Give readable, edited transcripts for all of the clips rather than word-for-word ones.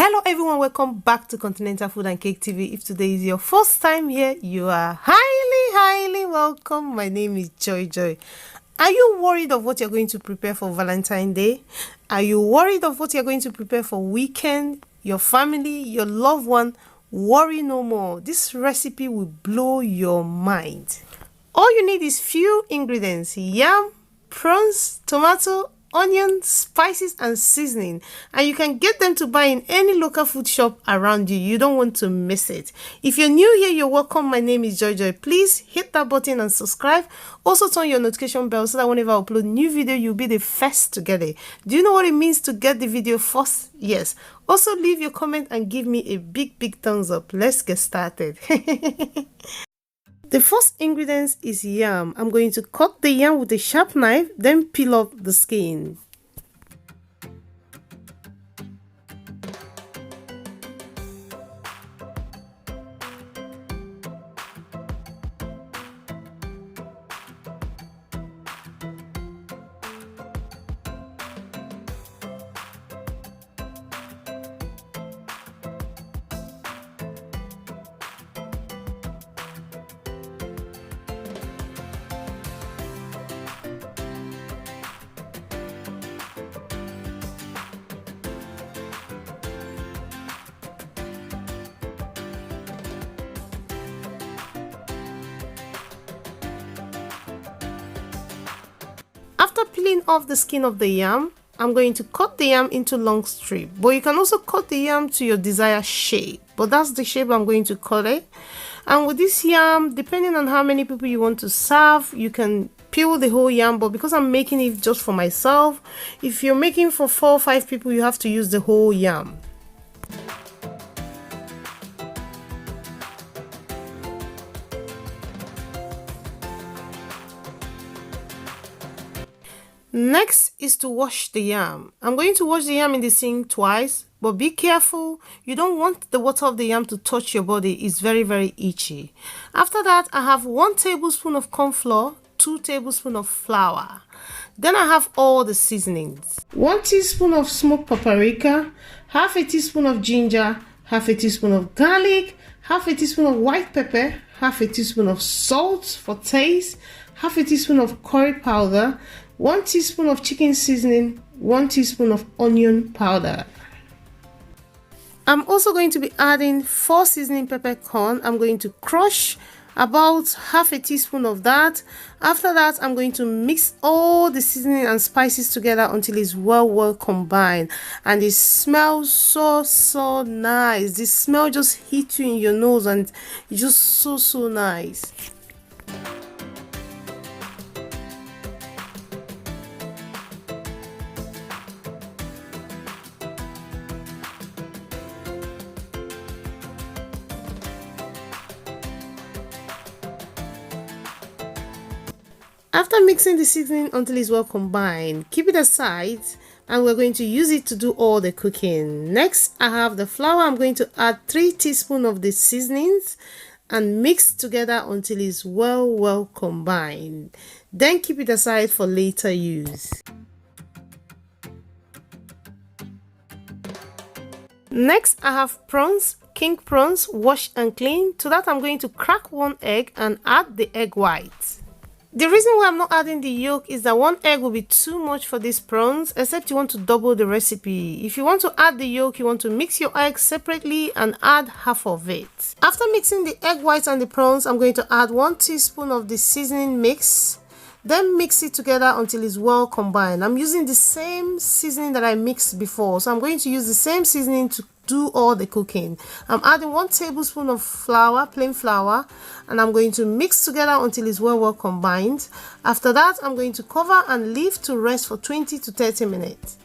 Hello everyone, welcome back to Continental Food and Cake TV. If today is your first time here, you are highly welcome. My name is Joy. Are you worried of what you're going to prepare for Valentine's Day? Are you worried of what you're going to prepare for weekend, your family, your loved one? Worry no more. This recipe will blow your mind. All you need is few ingredients: yam, prawns, tomato, onion, spices and seasoning, and you can get them to buy in any local food shop around you. You don't want to miss it. If you're new here, you're welcome. My name is Joy. Please hit that button and subscribe. Also turn your notification bell so that whenever I upload new video, you'll be the first to get it. Do you know what it means to get the video first? Yes. Also leave your comment and give me a big thumbs up. Let's get started. The first ingredient is yam. I'm going to cut the yam with a sharp knife, then peel off the skin. After peeling off the skin of the yam, I'm going to cut the yam into long strips, but you can also cut the yam to your desired shape, but that's the shape I'm going to cut it. And with this yam, depending on how many people you want to serve, you can peel the whole yam, but because I'm making it just for myself, if you're making for 4 or 5 people, you have to use the whole yam. Next is to wash the yam. I'm going to wash the yam in the sink twice, but be careful. You don't want the water of the yam to touch your body. It's very itchy. After that, I have 1 tablespoon of corn flour, 2 tablespoons of flour. Then I have all the seasonings. 1 teaspoon of smoked paprika, half a teaspoon of ginger, half a teaspoon of garlic, half a teaspoon of white pepper, half a teaspoon of salt for taste, half a teaspoon of curry powder, 1 teaspoon of chicken seasoning, 1 teaspoon of onion powder. I'm also going to be adding 4 seasoning peppercorn. I'm going to crush about half a teaspoon of that. After that, I'm going to mix all the seasoning and spices together until it's well combined, and it smells so nice. The smell just hits you in your nose and it's just so nice. After mixing the seasoning until it's well combined, keep it aside and we're going to use it to do all the cooking. Next, I have the flour. I'm going to add 3 teaspoons of the seasonings and mix together until it's well combined. Then keep it aside for later use. Next, I have prawns, king prawns, washed and cleaned. To that, I'm going to crack 1 egg and add the egg white. The reason why I'm not adding the yolk is that 1 egg will be too much for these prawns, except you want to double the recipe. If you want to add the yolk, you want to mix your eggs separately and add half of it. After mixing the egg whites and the prawns, I'm going to add 1 teaspoon of the seasoning mix. Then mix it together until it's well combined. I'm using the same seasoning that I mixed before, so I'm going to use the same seasoning to do all the cooking. I'm adding 1 tablespoon of flour, plain flour, and I'm going to mix together until it's well combined. After that, I'm going to cover and leave to rest for 20 to 30 minutes.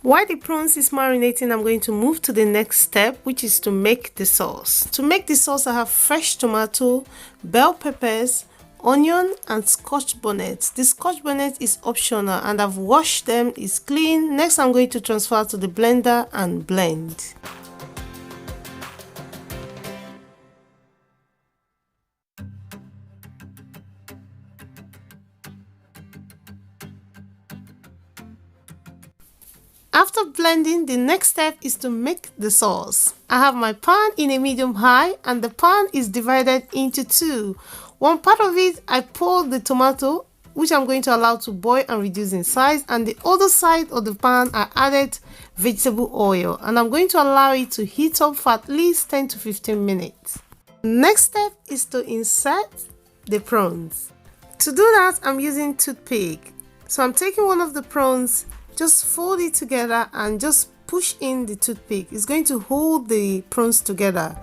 While the prawns is marinating, I'm going to move to the next step, which is to make the sauce. To make the sauce, I have fresh tomato, bell peppers, onion and scotch bonnet. The scotch bonnet is optional and I've washed them, it's clean. Next, I'm going to transfer to the blender and blend. After blending, the next step is to make the sauce. I have my pan in a medium high and the pan is divided into two. One part of it, I pour the tomato, which I'm going to allow to boil and reduce in size, and the other side of the pan I added vegetable oil and I'm going to allow it to heat up for at least 10 to 15 minutes. Next step is to insert the prawns. To do that, I'm using toothpick. So I'm taking one of the prawns, just fold it together and just push in the toothpick. It's going to hold the prawns together.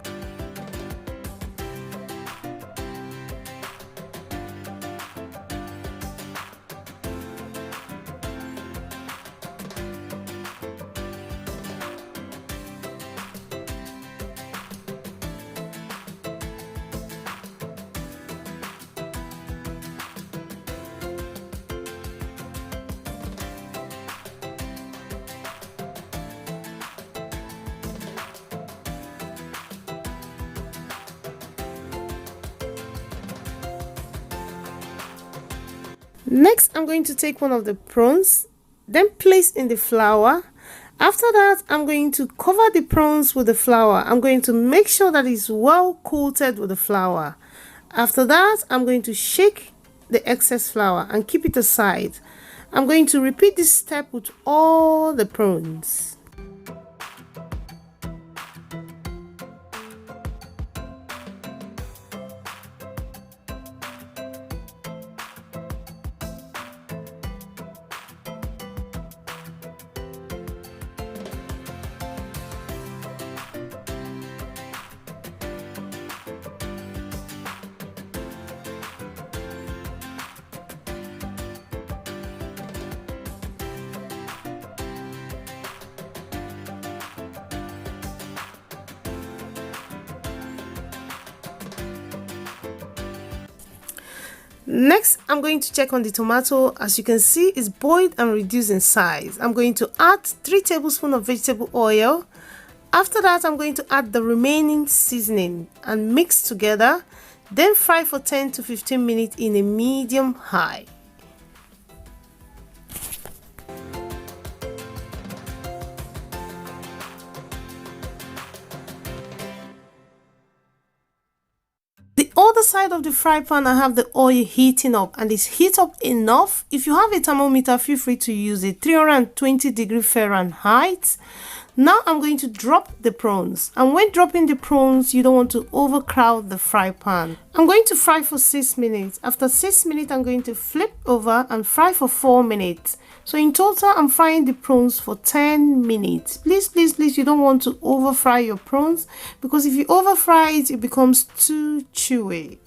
Next, I'm going to take one of the prawns, then place in the flour. After that, I'm going to cover the prawns with the flour. I'm going to make sure that it's well coated with the flour. After that, I'm going to shake the excess flour and keep it aside. I'm going to repeat this step with all the prawns. Next, I'm going to check on the tomato. As you can see, it's boiled and reduced in size. I'm going to add 3 tablespoons of vegetable oil. After that, I'm going to add the remaining seasoning and mix together. Then fry for 10 to 15 minutes in a medium high. The other side of the fry pan, I have the oil heating up and it's heat up enough. If you have a thermometer, feel free to use it. 320 degrees Fahrenheit. Now I'm going to drop the prawns, and when dropping the prawns, you don't want to overcrowd the fry pan. I'm going to fry for 6 minutes. After 6 minutes, I'm going to flip over and fry for 4 minutes. So in total, I'm frying the prawns for 10 minutes. Please, please, please, you don't want to over fry your prawns, because if you over fry it, it becomes too chewy.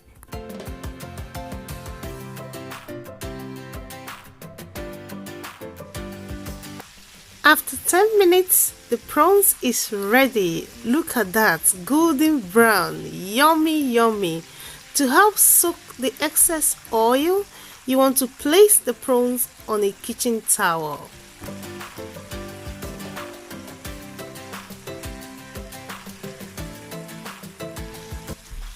After 10 minutes, the prawns is ready. Look at that, golden brown, yummy, yummy. To help soak the excess oil, you want to place the prawns on a kitchen towel.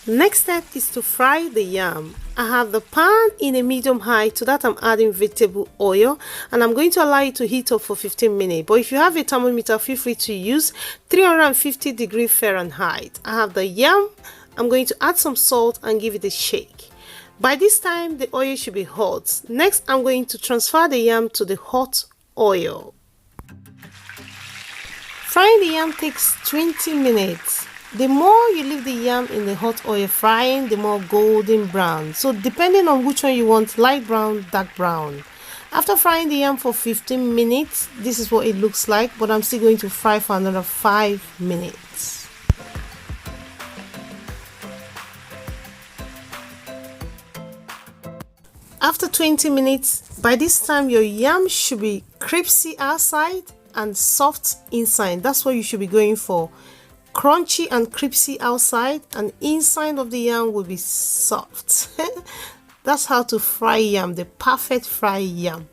Next step is to fry the yam. I have the pan in a medium high. To that, I'm adding vegetable oil and I'm going to allow it to heat up for 15 minutes. But if you have a thermometer, feel free to use 350 degrees Fahrenheit. I have the yam. I'm going to add some salt and give it a shake. By this time, the oil should be hot. Next, I'm going to transfer the yam to the hot oil. Frying the yam takes 20 minutes. The more you leave the yam in the hot oil frying, the more golden brown. So depending on which one you want, light brown, dark brown. After frying the yam for 15 minutes, this is what it looks like, but I'm still going to fry for another 5 minutes. After 20 minutes, by this time your yam should be crispy outside and soft inside. That's what you should be going for. Crunchy and crispy outside, and inside of the yam will be soft. That's how to fry yam, the perfect fry yam.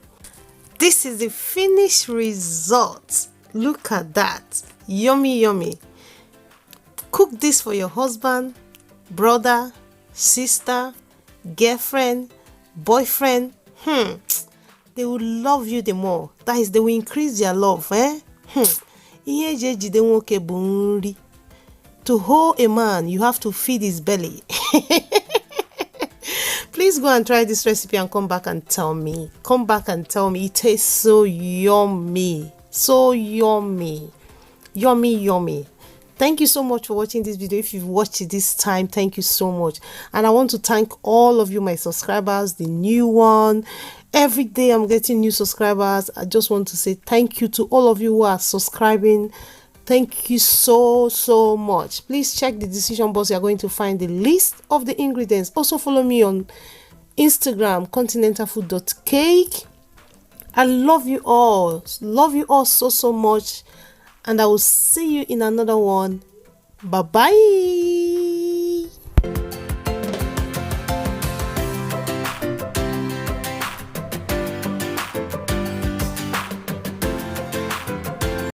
This is the finished result. Look at that, yummy, yummy. Cook this for your husband, brother, sister, girlfriend, boyfriend. They will love you the more. That is, they will increase their love. Ihe eji ejide nwoke bụ nri. To hold a man, you have to feed his belly. Please go and try this recipe and come back and tell me. Come back and tell me. It tastes so yummy. So yummy. Yummy, yummy. Thank you so much for watching this video. If you've watched it this time, thank you so much. And I want to thank all of you, my subscribers, the new one. Every day I'm getting new subscribers. I just want to say thank you to all of you who are subscribing. Thank you so much. Please check the description box. You are going to find the list of the ingredients. Also follow me on Instagram, continentalfood.cake. I love you all. Love you all so much. And I will see you in another one. Bye-bye.